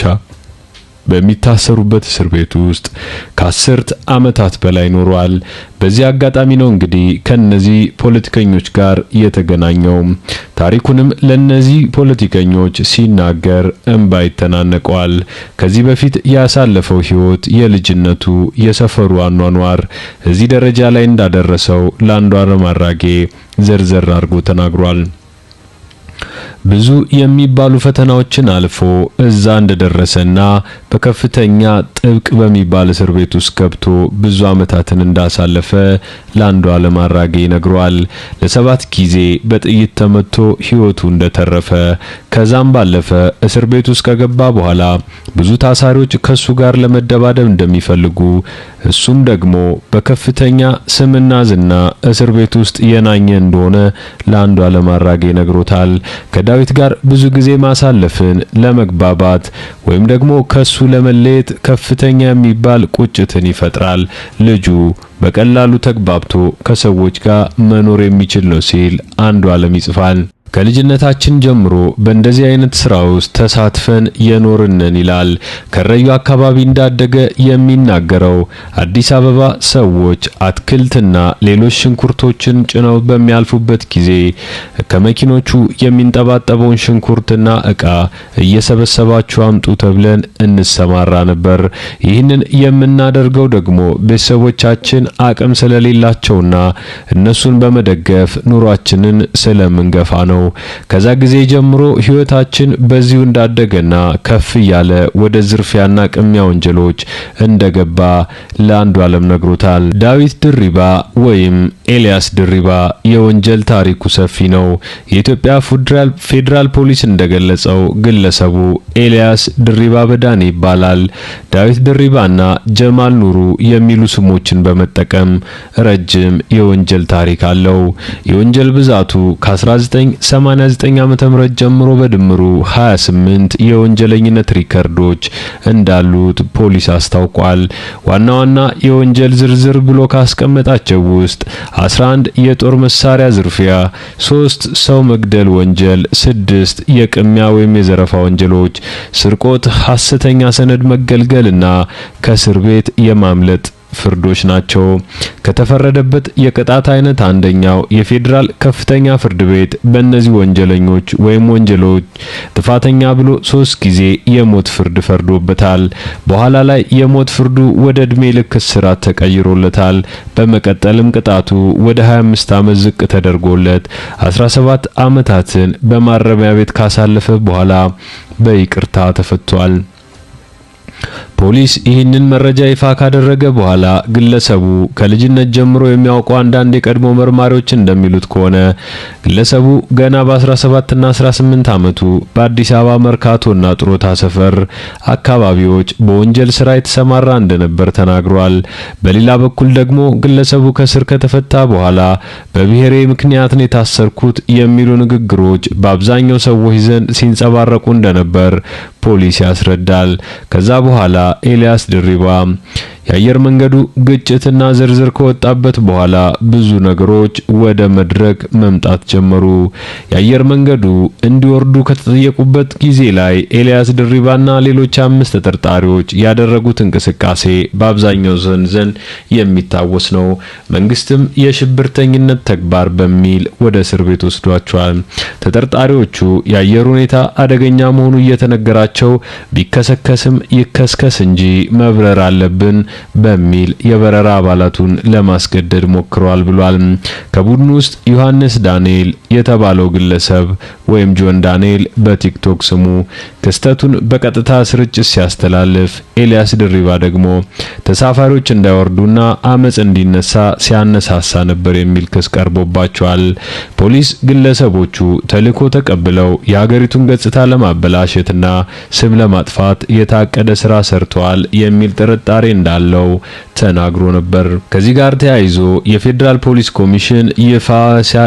በሚታሰሩበት እስር ቤት ውስጥ ከ10 ዓመታት በላይ ኖሯል። በዚህ አጋጣሚ ነው እንግዲህ ከነዚህ ፖለቲከኞች ጋር የተገናኘው። ታሪኩንም ለነዚህ ፖለቲከኞች ሲናገር እንባ ይተናነቀዋል። ከዚህ በፊት ያሳለፈው ህይወት፣ የልጅነቱ የሰፈሩ አኗኗር እዚህ ደረጃ ላይ እንዳደረሰው ለአንዱዓለም አራጌ ዘርዘር አድርጎ ተናግሯል። ብዙ የሚባሉ ፈተናዎችን አልፎ እዛ እንደደረሰና በከፍተኛ ጥብቅ በሚባል እስር ቤት ውስጥ ገብቶ ብዙ ዓመታትን እንዳሳለፈ ለአንዱዓለም አራጌ ነግሯል። ለ7 ጊዜ በጥይት ተመቶ ህይወቱ እንደተረፈ ከዛም ባለፈ እስር ቤት ውስጥ ከገባ በኋላ ብዙ ታሳሪዎች ከሱ ጋር ለመደባደብ እንደሚፈልጉ እሱም ደግሞ በከፍተኛ ስምና ዝና እስር ቤት ውስጥ የናኘ እንደሆነ ለአንዱዓለም አራጌ ነግሮታል። ከዳዊት ጋር ብዙ ጊዜ ማሳለፍን ለመግባባት ወይም ደግሞ ከሱ ለመለየት ከፍተኛ የሚባል ቁጭትን ይፈጥራል። ልጁ በቀላሉ ተግባብቶ ከሰዎች ጋር መኖር የሚችል ነው ሲል አንዱዓለም ይጽፋል። ከልጅነታችን ጀምሮ በእንደዚህ አይነት ስራ ውስጥ ተሳትፈን የኖርነን ይላል። ከረዩ አካባቢ እንዳደገ የሚናገረው አዲስ አበባ ሰዎች አትክልትና ሌሎች ሽንኩርቶችን ጭነው በሚያልፉበት ጊዜ ከመኪኖቹ የሚንጠባጠበውን ሽንኩርትና ዕቃ እየሰበሰባችሁ አምጡ ተብለን እንሰማራ ነበር። ይህንን የምናደርገው ደግሞ ቤተሰቦቻችን አቅም ስለሌላቸውና እነሱን በመደገፍ ኑሯችንን ስለምንገፋ ነው። ከዛ ጊዜ ጀምሮ ህይወታችን በዚሁ እንዳደገና ከፍ ያለ ወደ ዝርፊያና ቅሚያ ወንጀሎች እንደገባ ለአንዱዓለም ነግሮታል። ዳዊት ድሪባ ወይም ኤልያስ ድሪባ የወንጀል ታሪኩ ሰፊ ነው። የኢትዮጵያ ፌዴራል ፖሊስ እንደገለጸው ግለሰቡ ኤልያስ ድሪባ በዳኔ ይባላል። ዳዊት ድሪባና ጀማል ኑሩ የሚሉ ስሞችን በመጠቀም ረጅም የወንጀል ታሪክ አለው። የወንጀል ብዛቱ ከ1989 ዓመተ ምህረት ጀምሮ በድምሩ 28 የወንጀለኝነት ሪከርዶች እንዳሉት ፖሊስ አስታውቋል። ዋና ዋና የወንጀል ዝርዝር ብሎ ካስቀመጣቸው ውስጥ 11 የጦር መሳሪያ ዝርፊያ፣ 3 ሰው መግደል ወንጀል፣ 6 የቅሚያ ወይም የዘረፋ ወንጀሎች፣ ስርቆት፣ ሐሰተኛ ሰነድ መገልገልና ከእስር ቤት የማምለጥ ፍርዶች ናቸው። ከተፈረደበት የቅጣት አይነት አንደኛው የፌዴራል ከፍተኛ ፍርድ ቤት በእነዚህ ወንጀለኞች ወይም ወንጀሎች ጥፋተኛ ብሎ 3 ጊዜ የሞት ፍርድ ፈርዶበታል። በኋላ ላይ የሞት ፍርዱ ወደ እድሜ ልክ እስራት ተቀይሮለታል። በመቀጠልም ቅጣቱ ወደ 25 ዓመት ዝቅ ተደርጎለት 17 ዓመታትን በማረሚያ ቤት ካሳለፈ በኋላ በይቅርታ ተፈቷል። ፖሊስ ይህንን መረጃ ይፋ ካደረገ በኋላ ግለሰቡ ከልጅነት ጀምሮ የሚያውቀው አንዳንድ የቀድሞ መርማሪዎች እንደሚሉት ከሆነ ግለሰቡ ገና በ17 እና 18 ዓመቱ በአዲስ አበባ መርካቶና ጥሮታ ሰፈር አካባቢዎች በወንጀል ስራ የተሰማራ እንደነበር ተናግሯል። በሌላ በኩል ደግሞ ግለሰቡ ከስር ከተፈታ በኋላ በብሔሬ ምክንያት ነው የታሰርኩት የሚሉ ንግግሮች በአብዛኛው ሰዎች ዘንድ ሲንጸባረቁ እንደነበር ፖሊስ ያስረዳል። ከዛ በኋላ ኤልያስ ድሪባ የአየር መንገዱ ግጭትና ዝርዝር ከወጣበት በኋላ ብዙ ነገሮች ወደ መድረክ መምጣት ጀመሩ። የአየር መንገዱ እንዲወርዱ ከተጠየቁበት ጊዜ ላይ ኤልያስ ድሪባና ሌሎች 5 ተጠርጣሪዎች ያደረጉት እንቅስቃሴ በአብዛኛው ዘንድ የሚታወስ ነው። መንግስትም የሽብርተኝነት ተግባር በሚል ወደ እስር ቤት ወስዷቸዋል። ተጠርጣሪዎቹ የአየር ሁኔታ አደገኛ መሆኑ እየተነገራቸው ቢከሰከስም ይከስከስ እንጂ መብረር አለብን በሚል የበረራ አባላቱን ለማስገደድ ሞክሯል ብሏል። ከቡድኑ ውስጥ ዮሐንስ ዳንኤል የተባለው ግለሰብ ወይም ጆን ዳንኤል በቲክቶክ ስሙ ክስተቱን በቀጥታ ስርጭት ሲያስተላልፍ፣ ኤልያስ ድሪባ ደግሞ ተሳፋሪዎች እንዳይወርዱና አመጽ እንዲነሳ ሲያነሳሳ ነበር የሚል ክስ ቀርቦባቸዋል። ፖሊስ ግለሰቦቹ ተልዕኮ ተቀብለው የሀገሪቱን ገጽታ ለማበላሸትና ስም ለማጥፋት የታቀደ ስራ ሰርተዋል የሚል ጥርጣሬ እንዳለው ተናግሮ ነበር። ከዚህ ጋር ተያይዞ የፌዴራል ፖሊስ ኮሚሽን ይፋ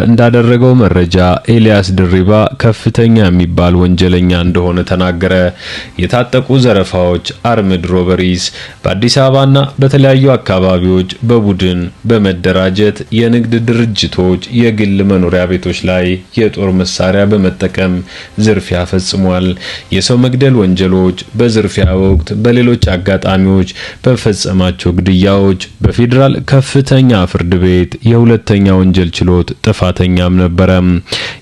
እንዳደረገው መረጃ ኤልያስ ድሪባ ከፍተኛ የሚባል ወንጀለኛ እንደሆነ ተናገረ። የታጠቁ ዘረፋዎች አርምድ ሮበሪስ በአዲስ አበባና በተለያዩ አካባቢዎች በቡድን በመደራጀት የንግድ ድርጅቶች የግል መኖሪያ ቤቶች ላይ የጦር መሳሪያ በመጠቀም ዝርፊያ ፈጽሟል። የሰው መግደል ወንጀሎች በዝርፊያ ወቅት በሌሎች አጋጣሚዎች በፈጸማቸው ግድያዎች በፌዴራል ከፍተኛ ፍርድ ቤት የሁለተኛ ወንጀል ችሎት ጥፋተኛም ነበረ።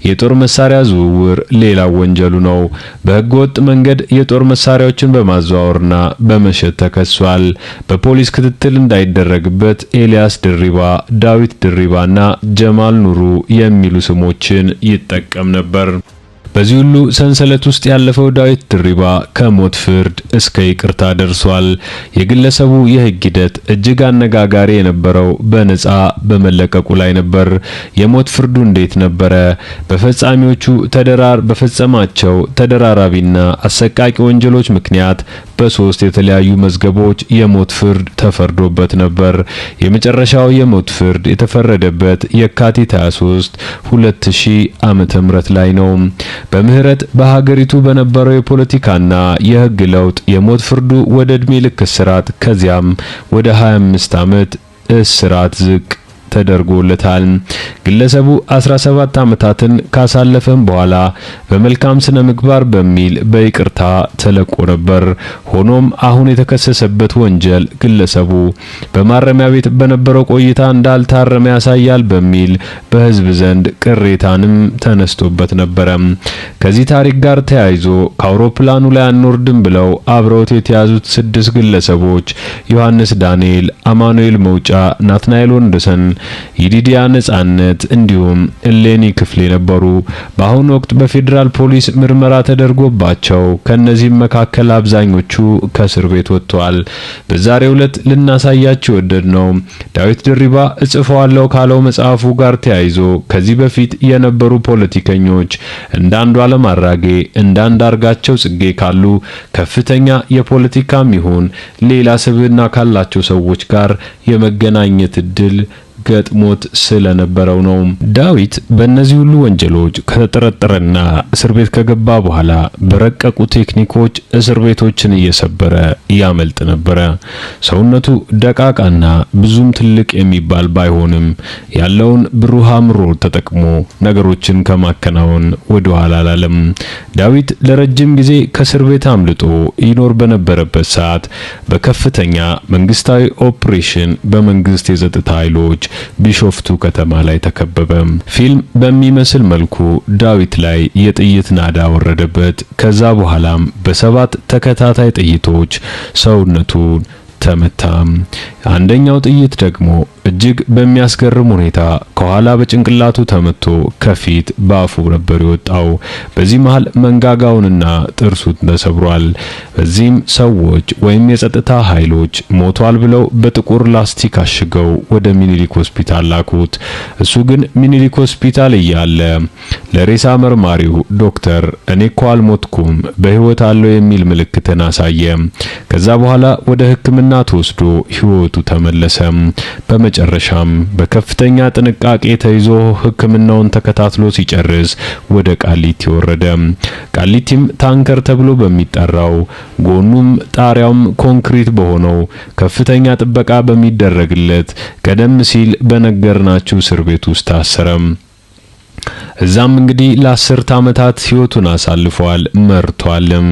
የጦር መሳሪያ ዝውውር ሌላው ወንጀሉ ነው። በህገወጥ መንገድ የጦር መሳሪያዎችን በማዘዋወርና በመሸጥ ተከሷል። በፖሊስ ክትትል እንዳይደረግበት ኤልያስ ድሪባ፣ ዳዊት ድሪባና ጀማል ኑሩ የሚሉ ስሞችን ይጠቀም ነበር። በዚህ ሁሉ ሰንሰለት ውስጥ ያለፈው ዳዊት ድሪባ ከሞት ፍርድ እስከ ይቅርታ ደርሷል። የግለሰቡ የህግ ሂደት እጅግ አነጋጋሪ የነበረው በነፃ በመለቀቁ ላይ ነበር። የሞት ፍርዱ እንዴት ነበረ? በፈጻሚዎቹ በፈጸማቸው ተደራራቢና አሰቃቂ ወንጀሎች ምክንያት በሶስት የተለያዩ መዝገቦች የሞት ፍርድ ተፈርዶበት ነበር። የመጨረሻው የሞት ፍርድ የተፈረደበት የካቲት 23 2000 ዓመተ ምህረት ላይ ነው። በምህረት በሀገሪቱ በነበረው የፖለቲካና የህግ ለውጥ የሞት ፍርዱ ወደ እድሜ ልክ እስራት ከዚያም ወደ 25 ዓመት እስራት ዝቅ ተደርጎለታል። ግለሰቡ 17 ዓመታትን ካሳለፈም በኋላ በመልካም ስነ ምግባር በሚል በይቅርታ ተለቆ ነበር። ሆኖም አሁን የተከሰሰበት ወንጀል ግለሰቡ በማረሚያ ቤት በነበረው ቆይታ እንዳልታረመ ያሳያል በሚል በህዝብ ዘንድ ቅሬታንም ተነስቶበት ነበር። ከዚህ ታሪክ ጋር ተያይዞ ከአውሮፕላኑ ላይ አንወርድም ብለው አብረውት የተያዙት 6 ግለሰቦች ዮሐንስ ዳንኤል፣ አማኑኤል መውጫ፣ ናትናኤል ወንደሰን፣ ይዲዲያ ነጻነት እንዲሁም እሌኒ ክፍሌ ነበሩ። በአሁኑ ወቅት በፌዴራል ፖሊስ ምርመራ ተደርጎባቸው ከነዚህም መካከል አብዛኞቹ ከእስር ቤት ወጥተዋል። በዛሬው ዕለት ልናሳያችሁ ወደድነው ዳዊት ድሪባ እጽፈዋለሁ ካለው መጽሐፉ ጋር ተያይዞ ከዚህ በፊት የነበሩ ፖለቲከኞች እንደ አንዱዓለም አራጌ፣ እንደ አንዳርጋቸው ጽጌ ካሉ ከፍተኛ የፖለቲካም ይሁን ሌላ ስብዕና ካላቸው ሰዎች ጋር የመገናኘት እድል ገጥሞት ስለነበረው ነው። ዳዊት በእነዚህ ሁሉ ወንጀሎች ከተጠረጠረና እስር ቤት ከገባ በኋላ በረቀቁ ቴክኒኮች እስር ቤቶችን እየሰበረ ያመልጥ ነበር። ሰውነቱ ደቃቃና ብዙም ትልቅ የሚባል ባይሆንም ያለውን ብሩህ አእምሮ ተጠቅሞ ነገሮችን ከማከናወን ወደ ኋላ አላለም። ዳዊት ለረጅም ጊዜ ከእስር ቤት አምልጦ ይኖር በነበረበት ሰዓት በከፍተኛ መንግስታዊ ኦፕሬሽን በመንግስት የጸጥታ ኃይሎች ቢሾፍቱ ከተማ ላይ ተከበበ። ፊልም በሚመስል መልኩ ዳዊት ላይ የጥይት ናዳ ወረደበት። ከዛ በኋላም በ7 ተከታታይ ጥይቶች ሰውነቱን ተመታ። አንደኛው ጥይት ደግሞ እጅግ በሚያስገርም ሁኔታ ከኋላ በጭንቅላቱ ተመቶ ከፊት ባፉ ነበር የወጣው። በዚህ መሃል መንጋጋውንና ጥርሱን ተሰብሯል። በዚህም ሰዎች ወይም የጸጥታ ኃይሎች ሞቷል ብለው በጥቁር ላስቲክ አሽገው ወደ ሚኒሊክ ሆስፒታል ላኩት። እሱ ግን ሚኒሊክ ሆስፒታል እያለ ለሬሳ መርማሪው ዶክተር እኔ እኮ አልሞትኩም በህይወት አለው የሚል ምልክትን አሳየ። ከዛ በኋላ ወደ ሕክምና ተወስዶ ህይወቱ ተመለሰ። በመጨረሻም በከፍተኛ ጥንቃቄ ተይዞ ሕክምናውን ተከታትሎ ሲጨርስ ወደ ቃሊቲ ወረደ። ቃሊቲም ታንከር ተብሎ በሚጠራው ጎኑም ጣሪያውም ኮንክሪት በሆነው ከፍተኛ ጥበቃ በሚደረግለት ቀደም ሲል በነገርናችሁ እስር ቤት ውስጥ ታሰረም። እዛም እንግዲህ ለ10 ዓመታት ህይወቱን አሳልፏል፣ መርቷልም።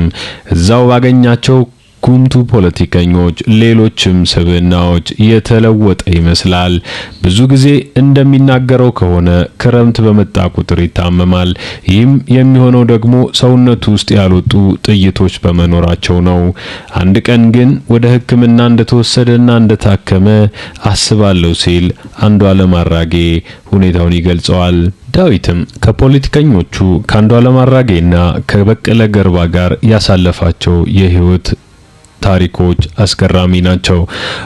እዛው ባገኛቸው ጉምቱ ፖለቲከኞች፣ ሌሎችም ስብዕናዎች የተለወጠ ይመስላል። ብዙ ጊዜ እንደሚናገረው ከሆነ ክረምት በመጣ ቁጥር ይታመማል። ይህም የሚሆነው ደግሞ ሰውነቱ ውስጥ ያልወጡ ጥይቶች በመኖራቸው ነው። አንድ ቀን ግን ወደ ሕክምና እንደተወሰደና እንደታከመ አስባለሁ ሲል አንዱዓለም አራጌ ሁኔታውን ይገልጸዋል። ዳዊትም ከፖለቲከኞቹ ከአንዱዓለም አራጌና ከበቀለ ገርባ ጋር ያሳለፋቸው የህይወት ታሪኮች አስገራሚ ናቸው።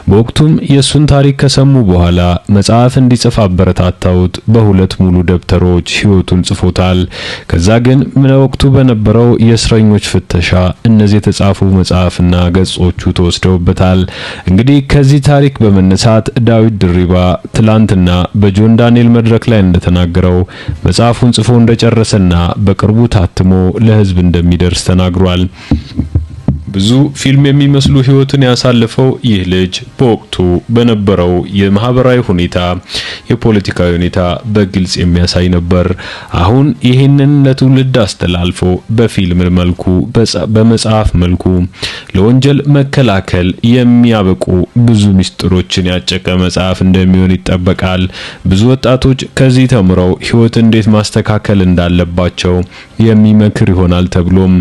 በወቅቱም የሱን ታሪክ ከሰሙ በኋላ መጽሐፍ እንዲጽፍ አበረታታውት በሁለት ሙሉ ደብተሮች ህይወቱን ጽፎታል። ከዛ ግን ወቅቱ በነበረው የእስረኞች ፍተሻ እነዚህ የተጻፉ መጽሐፍና ገጾቹ ተወስደውበታል። እንግዲህ ከዚህ ታሪክ በመነሳት ዳዊት ድሪባ ትላንትና በጆን ዳንኤል መድረክ ላይ እንደተናገረው መጽሐፉን ጽፎ እንደጨረሰና በቅርቡ ታትሞ ለህዝብ እንደሚደርስ ተናግሯል። ብዙ ፊልም የሚመስሉ ህይወትን ያሳለፈው ይህ ልጅ በወቅቱ በነበረው የማህበራዊ ሁኔታ፣ የፖለቲካዊ ሁኔታ በግልጽ የሚያሳይ ነበር። አሁን ይህንን ለትውልድ አስተላልፎ በፊልም መልኩ በመጽሐፍ መልኩ ለወንጀል መከላከል የሚያበቁ ብዙ ምስጢሮችን ያጨቀ መጽሐፍ እንደሚሆን ይጠበቃል። ብዙ ወጣቶች ከዚህ ተምረው ህይወት እንዴት ማስተካከል እንዳለባቸው የሚመክር ይሆናል ተብሎም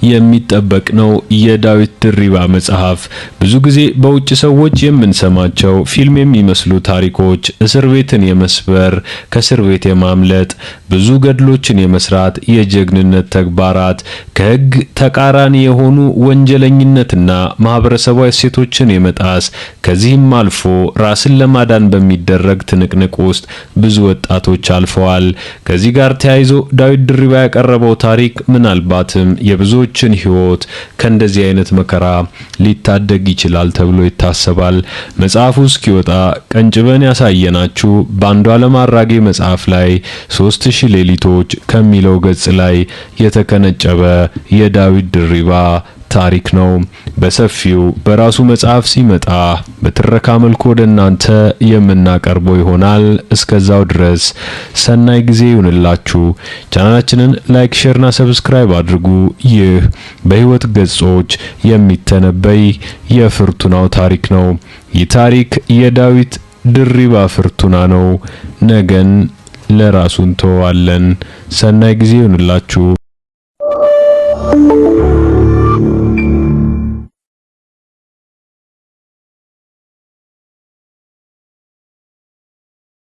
የሚጠበቅ ነው። የዳዊት ድሪባ መጽሐፍ ብዙ ጊዜ በውጭ ሰዎች የምንሰማቸው ፊልም የሚመስሉ ታሪኮች እስር ቤትን የመስበር፣ ከእስር ቤት የማምለጥ፣ ብዙ ገድሎችን የመስራት የጀግንነት ተግባራት፣ ከህግ ተቃራኒ የሆኑ ወንጀለኝነትና ማህበረሰባዊ እሴቶችን የመጣስ፣ ከዚህም አልፎ ራስን ለማዳን በሚደረግ ትንቅንቅ ውስጥ ብዙ ወጣቶች አልፈዋል። ከዚህ ጋር ተያይዞ ዳዊት ድሪባ ያቀረበው ታሪክ ምናልባትም የብዙዎችን ህይወት ከእንደዚህ አይነት መከራ ሊታደግ ይችላል ተብሎ ይታሰባል። መጽሐፉ እስኪወጣ ቀንጭበን ያሳየናችሁ በአንዱዓለም አራጌ መጽሐፍ ላይ 3000 ሌሊቶች ከሚለው ገጽ ላይ የተከነጨበ የዳዊት ድሪባ ታሪክ ነው። በሰፊው በራሱ መጽሐፍ ሲመጣ በትረካ መልኩ ወደ እናንተ የምናቀርበው ይሆናል። እስከዛው ድረስ ሰናይ ጊዜ ይሁንላችሁ። ቻናላችንን ላይክ፣ ሼርና ሰብስክራይብ አድርጉ። ይህ በህይወት ገጾች የሚተነበይ የፍርቱናው ታሪክ ነው። ይህ ታሪክ የዳዊት ድሪባ ፍርቱና ነው። ነገን ለራሱን ተዋለን። ሰናይ ጊዜ ይሁንላችሁ።